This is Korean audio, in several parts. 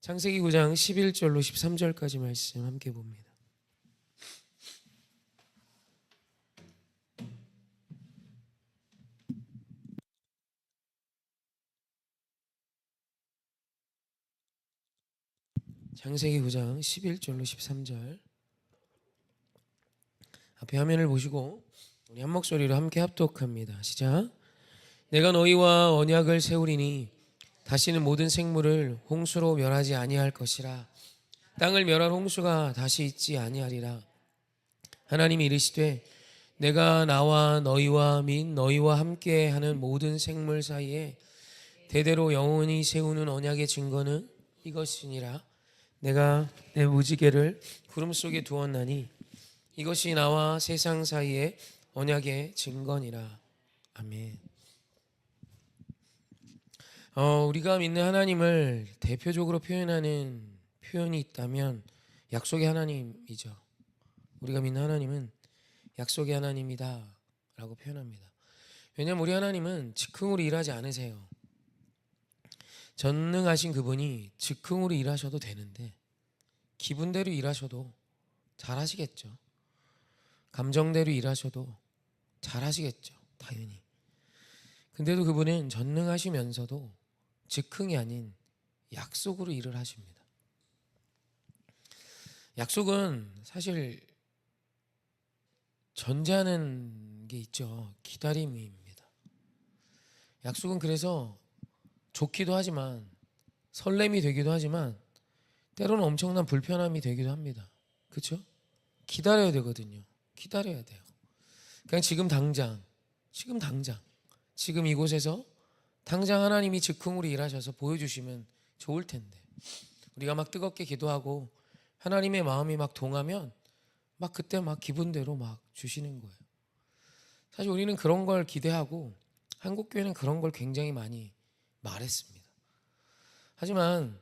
창세기 9장 11절로 13절까지 말씀 함께 봅니다. 창세기 9장 11절로 13절 앞에 화면을 보시고 우리 한 목소리로 함께 합독합니다. 시작. 내가 너희와 언약을 세우리니 다시는 모든 생물을 홍수로 멸하지 아니할 것이라. 땅을 멸할 홍수가 다시 있지 아니하리라. 하나님이 이르시되 내가 나와 너희와 및 너희와 함께 하는 모든 생물 사이에 대대로 영원히 세우는 언약의 증거는 이것이니라. 내가 내 무지개를 구름 속에 두었나니 이것이 나와 세상 사이의 언약의 증거니라. 아멘. 우리가 믿는 하나님을 대표적으로 표현하는 표현이 있다면 약속의 하나님이죠. 우리가 믿는 하나님은 약속의 하나님이다 라고 표현합니다. 왜냐하면 우리 하나님은 즉흥으로 일하지 않으세요. 전능하신 그분이 즉흥으로 일하셔도 되는데 기분대로 일하셔도 잘하시겠죠. 감정대로 일하셔도 잘하시겠죠. 당연히. 근데도 그분은 전능하시면서도 즉흥이 아닌 약속으로 일을 하십니다. 약속은 사실 전제하는 게 있죠. 기다림입니다. 약속은 그래서 좋기도 하지만 설렘이 되기도 하지만 때로는 엄청난 불편함이 되기도 합니다. 그렇죠? 기다려야 되거든요. 기다려야 돼요. 그냥 지금 당장 지금 이곳에서 당장 하나님이 즉흥으로 일하셔서 보여주시면 좋을 텐데 우리가 막 뜨겁게 기도하고 하나님의 마음이 막 동하면 막 그때 막 기분대로 막 주시는 거예요. 사실 우리는 그런 걸 기대하고 한국교회는 그런 걸 굉장히 많이 말했습니다. 하지만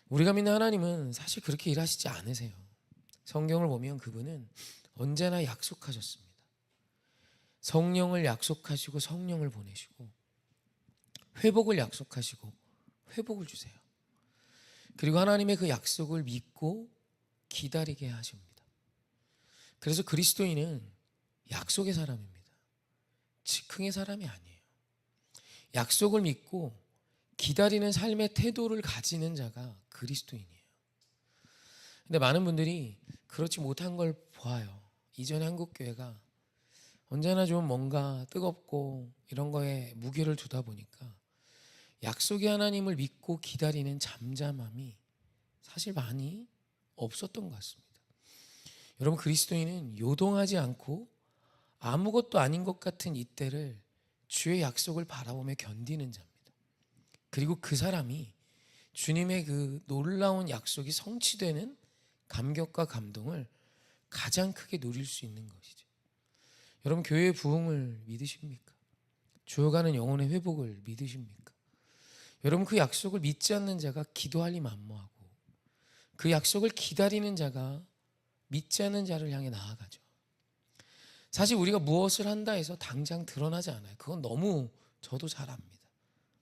우리가 믿는 하나님은 사실 그렇게 일하시지 않으세요. 성경을 보면 그분은 언제나 약속하셨습니다. 성령을 약속하시고 성령을 보내시고 회복을 약속하시고 회복을 주세요. 그리고 하나님의 그 약속을 믿고 기다리게 하십니다. 그래서 그리스도인은 약속의 사람입니다. 즉흥의 사람이 아니에요. 약속을 믿고 기다리는 삶의 태도를 가지는 자가 그리스도인이에요. 근데 많은 분들이 그렇지 못한 걸 보아요. 이전의 한국교회가 언제나 좀 뭔가 뜨겁고 이런 거에 무게를 두다 보니까 약속의 하나님을 믿고 기다리는 잠잠함이 사실 많이 없었던 것 같습니다. 여러분, 그리스도인은 요동하지 않고 아무것도 아닌 것 같은 이때를 주의 약속을 바라보며 견디는 자입니다. 그리고 그 사람이 주님의 그 놀라운 약속이 성취되는 감격과 감동을 가장 크게 누릴 수 있는 것이죠. 여러분, 교회의 부흥을 믿으십니까? 주어가는 영혼의 회복을 믿으십니까? 여러분, 그 약속을 믿지 않는 자가 기도할 리 만무하고 그 약속을 기다리는 자가 믿지 않는 자를 향해 나아가죠. 사실 우리가 무엇을 한다 해서 당장 드러나지 않아요. 그건 너무 저도 잘 압니다.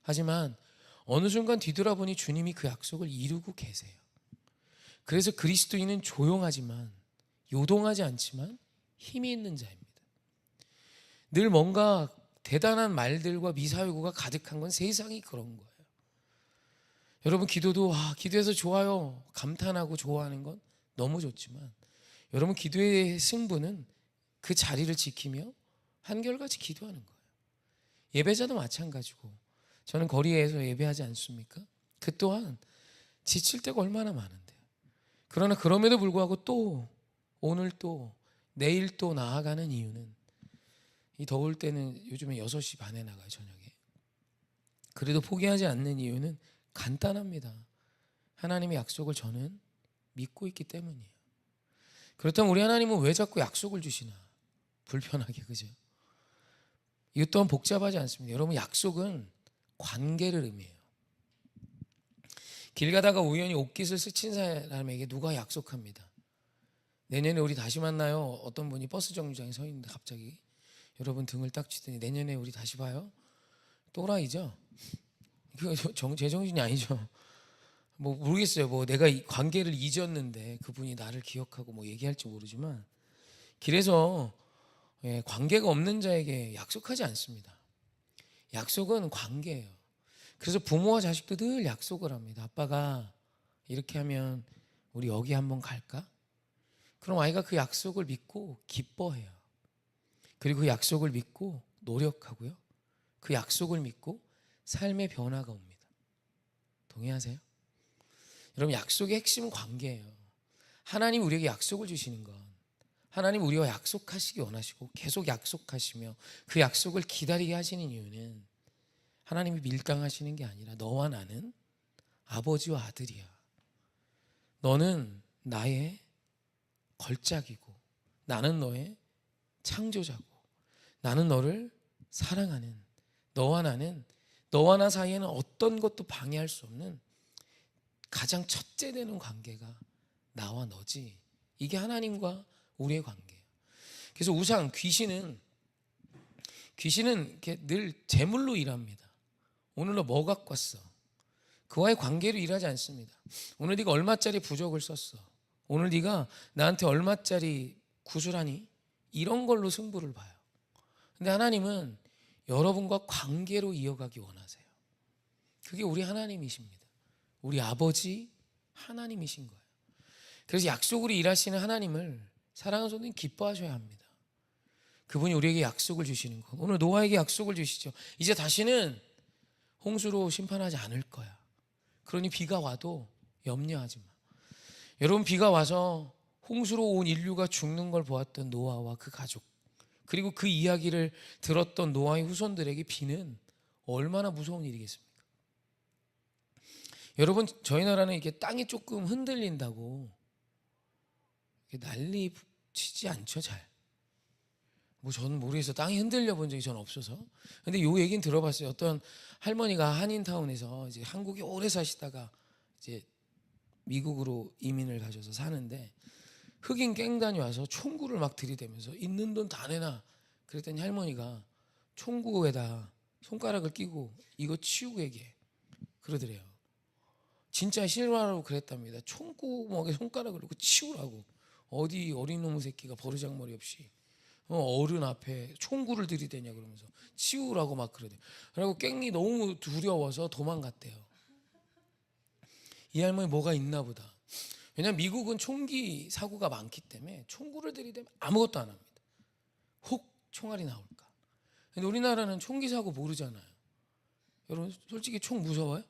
하지만 어느 순간 뒤돌아보니 주님이 그 약속을 이루고 계세요. 그래서 그리스도인은 조용하지만 요동하지 않지만 힘이 있는 자입니다. 늘 뭔가 대단한 말들과 미사여구가 가득한 건 세상이 그런 거예요. 여러분, 기도도 기도해서 좋아요 감탄하고 좋아하는 건 너무 좋지만 여러분, 기도의 승부는 그 자리를 지키며 한결같이 기도하는 거예요. 예배자도 마찬가지고 저는 거리에서 예배하지 않습니까? 그 또한 지칠 때가 얼마나 많은데요. 그러나 그럼에도 불구하고 또 오늘 또 내일 또 나아가는 이유는 이 더울 때는 요즘에 6시 반에 나가요, 저녁에. 그래도 포기하지 않는 이유는 간단합니다. 하나님의 약속을 저는 믿고 있기 때문이에요. 그렇다면 우리 하나님은 왜 자꾸 약속을 주시나? 불편하게, 그죠? 이것 또한 복잡하지 않습니다. 여러분, 약속은 관계를 의미해요. 길 가다가 우연히 옷깃을 스친 사람에게 누가 약속합니다. 내년에 우리 다시 만나요. 어떤 분이 버스 정류장에 서 있는데 갑자기 여러분 등을 딱 치더니 내년에 우리 다시 봐요. 또라이죠. 그거 제정신이 아니죠. 뭐 모르겠어요. 뭐 내가 이 관계를 잊었는데 그분이 나를 기억하고 뭐 얘기할지 모르지만 길에서 관계가 없는 자에게 약속하지 않습니다. 약속은 관계예요. 그래서 부모와 자식도 늘 약속을 합니다. 아빠가 이렇게 하면 우리 여기 한번 갈까? 그럼 아이가 그 약속을 믿고 기뻐해요. 그리고 그 약속을 믿고 노력하고요. 그 약속을 믿고 삶의 변화가 옵니다. 동의하세요? 여러분, 약속의 핵심은 관계예요. 하나님 우리에게 약속을 주시는 건 하나님 우리와 약속하시기 원하시고 계속 약속하시며 그 약속을 기다리게 하시는 이유는 하나님이 밀당하시는 게 아니라 너와 나는 아버지와 아들이야. 너는 나의 걸작이고 나는 너의 창조자고 나는 너를 사랑하는, 너와 나는, 너와 나 사이에는 어떤 것도 방해할 수 없는 가장 첫째 되는 관계가 나와 너지. 이게 하나님과 우리의 관계예요. 그래서 우상, 귀신은 이렇게 늘 재물로 일합니다. 오늘 너 뭐 갖고 왔어? 그와의 관계로 일하지 않습니다. 오늘 네가 얼마짜리 부적을 썼어? 오늘 네가 나한테 얼마짜리 구슬하니? 이런 걸로 승부를 봐요. 근데 하나님은 여러분과 관계로 이어가기 원하세요. 그게 우리 하나님이십니다. 우리 아버지 하나님이신 거예요. 그래서 약속으로 일하시는 하나님을 사랑하는 성도님 기뻐하셔야 합니다. 그분이 우리에게 약속을 주시는 것. 오늘 노아에게 약속을 주시죠. 이제 다시는 홍수로 심판하지 않을 거야. 그러니 비가 와도 염려하지 마. 여러분, 비가 와서 홍수로 온 인류가 죽는 걸 보았던 노아와 그 가족, 그리고 그 이야기를 들었던 노아의 후손들에게 비는 얼마나 무서운 일이겠습니까? 여러분, 저희 나라는 이게 땅이 조금 흔들린다고 난리 치지 않죠, 잘. 뭐 저는 모르겠어. 땅이 흔들려 본 적이 저는 없어서. 근데 요 얘기는 들어봤어요. 어떤 할머니가 한인타운에서 이제 한국에 오래 사시다가 이제 미국으로 이민을 가셔서 사는데 흑인 갱단이 와서 총구를 막 들이대면서 있는 돈 다 내놔. 그랬더니 할머니가 총구에다 손가락을 끼고 이거 치우고 얘기해. 그러더래요. 진짜 실화로 그랬답니다. 총구멍에 손가락을 넣고 치우라고. 어디 어린 놈의 새끼가 버르장머리 없이 어른 앞에 총구를 들이대냐 그러면서 치우라고 막 그러대요. 그리고 깽이 너무 두려워서 도망갔대요. 이 할머니 뭐가 있나 보다. 왜냐하면 미국은 총기 사고가 많기 때문에 총구를 들이대면 아무것도 안 합니다. 혹 총알이 나올까. 근데 우리나라는 총기 사고 모르잖아요. 여러분, 솔직히 총 무서워요?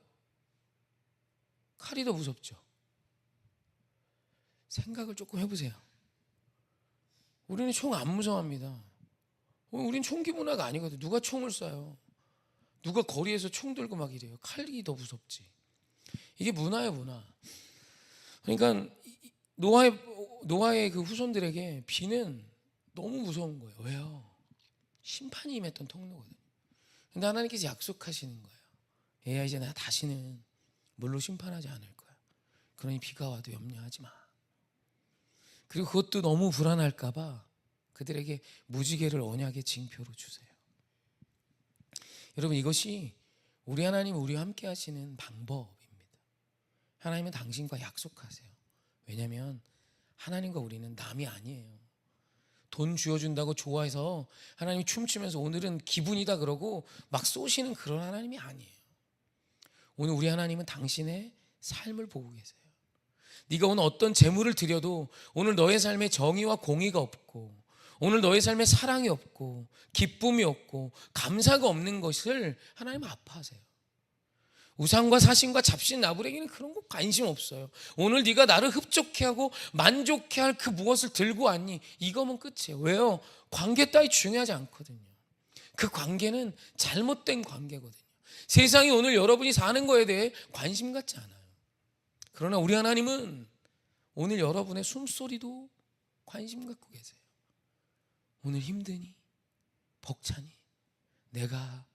칼이 더 무섭죠. 생각을 조금 해보세요. 우리는 총 안 무서워합니다. 우린 총기 문화가 아니거든. 누가 총을 쏴요? 누가 거리에서 총 들고 막 이래요. 칼이 더 무섭지. 이게 문화예요, 문화. 그러니까 노아의 그 후손들에게 비는 너무 무서운 거예요. 왜요? 심판이 임했던 통로거든요. 근데 하나님께서 약속하시는 거예요. 얘야, 이제 나 다시는 물로 심판하지 않을 거야. 그러니 비가 와도 염려하지 마. 그리고 그것도 너무 불안할까 봐 그들에게 무지개를 언약의 징표로 주세요. 여러분, 이것이 우리 하나님 우리와 함께 하시는 방법입니다. 하나님은 당신과 약속하세요. 왜냐하면 하나님과 우리는 남이 아니에요. 돈 쥐어준다고 좋아해서 하나님이 춤추면서 오늘은 기분이다 그러고 막 쏘시는 그런 하나님이 아니에요. 오늘 우리 하나님은 당신의 삶을 보고 계세요. 네가 오늘 어떤 재물을 드려도 오늘 너의 삶에 정의와 공의가 없고 오늘 너의 삶에 사랑이 없고 기쁨이 없고 감사가 없는 것을 하나님은 아파하세요. 우상과 사신과 잡신 나부랭이는 그런 거 관심 없어요. 오늘 네가 나를 흡족해 하고 만족해 할 그 무엇을 들고 왔니? 이거면 끝이에요. 왜요? 관계 따위 중요하지 않거든요. 그 관계는 잘못된 관계거든요. 세상이 오늘 여러분이 사는 거에 대해 관심 갖지 않아요. 그러나 우리 하나님은 오늘 여러분의 숨소리도 관심 갖고 계세요. 오늘 힘드니? 벅차니? 내가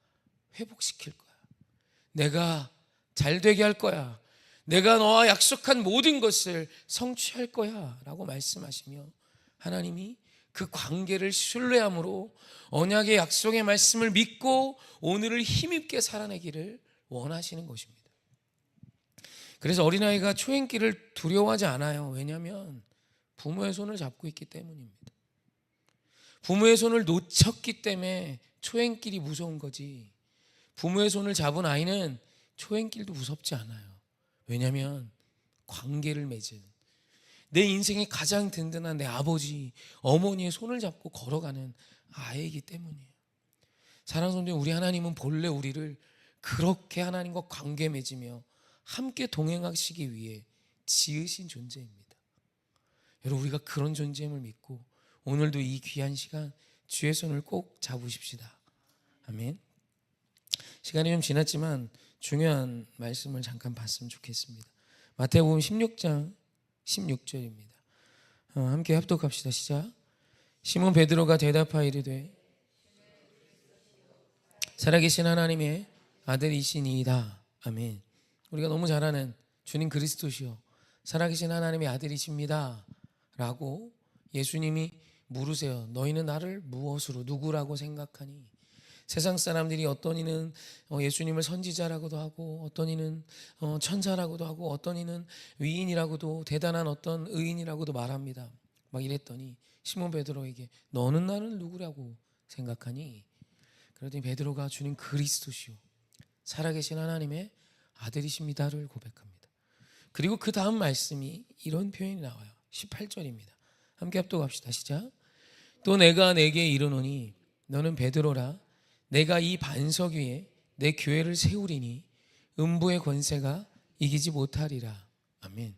회복시킬 거야. 내가 잘 되게 할 거야. 내가 너와 약속한 모든 것을 성취할 거야 라고 말씀하시며 하나님이 그 관계를 신뢰함으로 언약의 약속의 말씀을 믿고 오늘을 힘있게 살아내기를 원하시는 것입니다. 그래서 어린아이가 초행길을 두려워하지 않아요. 왜냐하면 부모의 손을 잡고 있기 때문입니다. 부모의 손을 놓쳤기 때문에 초행길이 무서운 거지, 부모의 손을 잡은 아이는 초행길도 무섭지 않아요. 왜냐하면 관계를 맺은, 내 인생의 가장 든든한 내 아버지, 어머니의 손을 잡고 걸어가는 아이이기 때문이에요. 사랑하는 성도, 우리 하나님은 본래 우리를 그렇게 하나님과 관계 맺으며 함께 동행하시기 위해 지으신 존재입니다. 여러분, 우리가 그런 존재임을 믿고 오늘도 이 귀한 시간 주의 손을 꼭 잡으십시다. 아멘. 시간이 좀 지났지만 중요한 말씀을 잠깐 봤으면 좋겠습니다. 마태복음 16장 16절입니다. 함께 합독합시다. 시작. 시몬 베드로가 대답하여 이르되 살아계신 하나님의 아들이시니이다. 아멘. 우리가 너무 잘 아는 주님 그리스도시요 살아계신 하나님의 아들이십니다 라고 예수님이 물으세요. 너희는 나를 무엇으로, 누구라고 생각하니? 세상 사람들이 어떤 이는 예수님을 선지자라고도 하고, 어떤 이는 천사라고도 하고, 어떤 이는 위인이라고도, 대단한 어떤 의인이라고도 말합니다. 막 이랬더니 시몬 베드로에게 너는 나를 누구라고 생각하니? 그러더니 베드로가 주님 그리스도시요 살아계신 하나님의 아들이십니다를 고백합니다. 그리고 그 다음 말씀이 이런 표현이 나와요. 18절입니다. 함께 합독합시다. 시작. 또 내가 내게 이르노니 너는 베드로라. 내가 이 반석 위에 내 교회를 세우리니 음부의 권세가 이기지 못하리라. 아멘.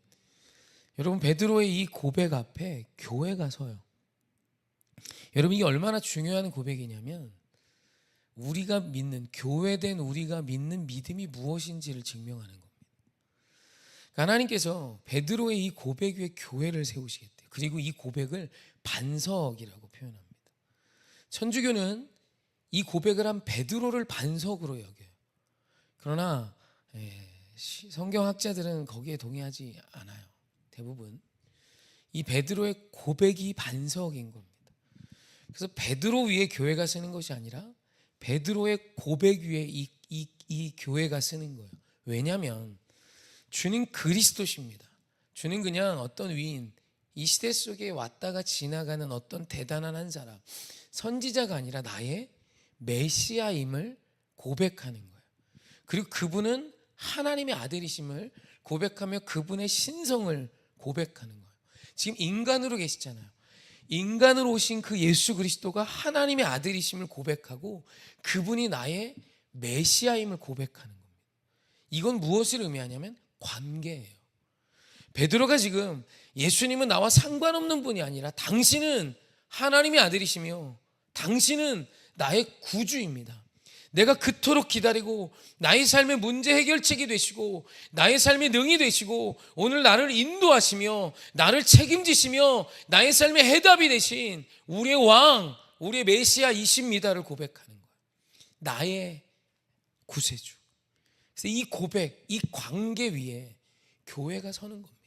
여러분, 베드로의 이 고백 앞에 교회가 서요. 여러분, 이게 얼마나 중요한 고백이냐면 우리가 믿는, 교회된 우리가 믿는 믿음이 무엇인지를 증명하는 겁니다. 하나님께서 베드로의 이 고백 위에 교회를 세우시겠대요. 그리고 이 고백을 반석이라고 표현합니다. 천주교는 이 고백을 한 베드로를 반석으로 여겨요. 그러나 성경학자들은 거기에 동의하지 않아요. 대부분 이 베드로의 고백이 반석인 겁니다. 그래서 베드로 위에 교회가 쓰는 것이 아니라 베드로의 고백 위에 이 교회가 쓰는 거예요. 왜냐하면 주님 그리스도십니다. 주님 그냥 어떤 위인, 이 시대 속에 왔다가 지나가는 어떤 대단한 한 사람, 선지자가 아니라 나의 메시아임을 고백하는 거예요. 그리고 그분은 하나님의 아들이심을 고백하며 그분의 신성을 고백하는 거예요. 지금 인간으로 계시잖아요. 인간으로 오신 그 예수 그리스도가 하나님의 아들이심을 고백하고 그분이 나의 메시아임을 고백하는 겁니다. 이건 무엇을 의미하냐면 관계예요. 베드로가 지금 예수님은 나와 상관없는 분이 아니라 당신은 하나님의 아들이시며 당신은 나의 구주입니다. 내가 그토록 기다리고 나의 삶의 문제 해결책이 되시고 나의 삶의 능이 되시고 오늘 나를 인도하시며 나를 책임지시며 나의 삶의 해답이 되신 우리의 왕, 우리의 메시아이십니다를 고백하는 거예요. 나의 구세주. 그래서 이 고백, 이 관계 위에 교회가 서는 겁니다.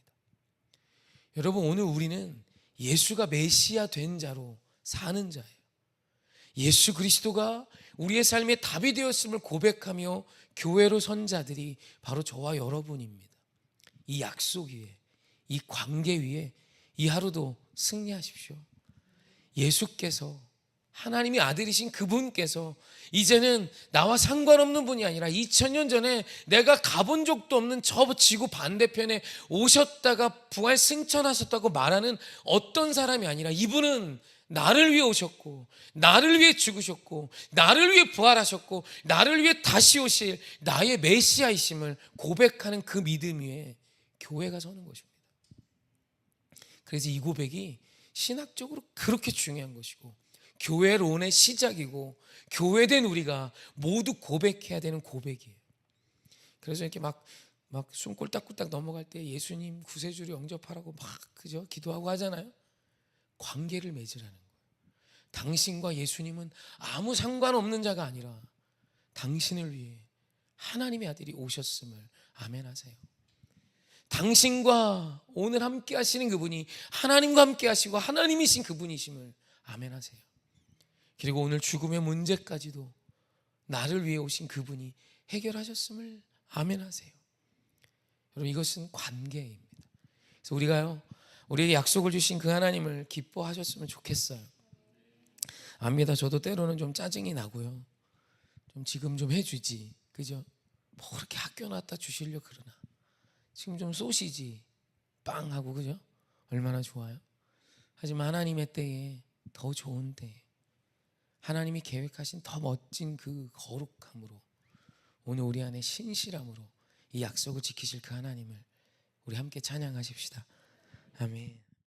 여러분, 오늘 우리는 예수가 메시아 된 자로 사는 자예요. 예수 그리스도가 우리의 삶의 답이 되었음을 고백하며 교회로 선 자들이 바로 저와 여러분입니다. 이 약속 위에, 이 관계 위에 이 하루도 승리하십시오. 예수께서, 하나님의 아들이신 그분께서 이제는 나와 상관없는 분이 아니라 2000년 전에 내가 가본 적도 없는 저 지구 반대편에 오셨다가 부활 승천하셨다고 말하는 어떤 사람이 아니라 이분은 나를 위해 오셨고 나를 위해 죽으셨고 나를 위해 부활하셨고 나를 위해 다시 오실 나의 메시아이심을 고백하는 그 믿음 위에 교회가 서는 것입니다. 그래서 이 고백이 신학적으로 그렇게 중요한 것이고 교회론의 시작이고 교회된 우리가 모두 고백해야 되는 고백이에요. 그래서 이렇게 막 숨 꼴딱꼴딱 넘어갈 때 예수님 구세주를 영접하라고 막 그죠 기도하고 하잖아요. 관계를 맺으라는 거예요. 당신과 예수님은 아무 상관없는 자가 아니라 당신을 위해 하나님의 아들이 오셨음을 아멘하세요. 당신과 오늘 함께 하시는 그분이 하나님과 함께 하시고 하나님이신 그분이심을 아멘하세요. 그리고 오늘 죽음의 문제까지도 나를 위해 오신 그분이 해결하셨음을 아멘하세요. 여러분 이것은 관계입니다. 그래서 우리가요 우리에게 약속을 주신 그 하나님을 기뻐하셨으면 좋겠어요. 압니다. 저도 때로는 좀 짜증이 나고요. 좀 지금 좀 해주지, 그죠? 뭐 그렇게 학교 나왔다 주시려 그러나 지금 좀 쏘시지, 빵 하고, 그죠? 얼마나 좋아요. 하지만 하나님의 때에 더 좋은 때에 하나님이 계획하신 더 멋진 그 거룩함으로 오늘 우리 안에 신실함으로 이 약속을 지키실 그 하나님을 우리 함께 찬양하십시다. 아멘.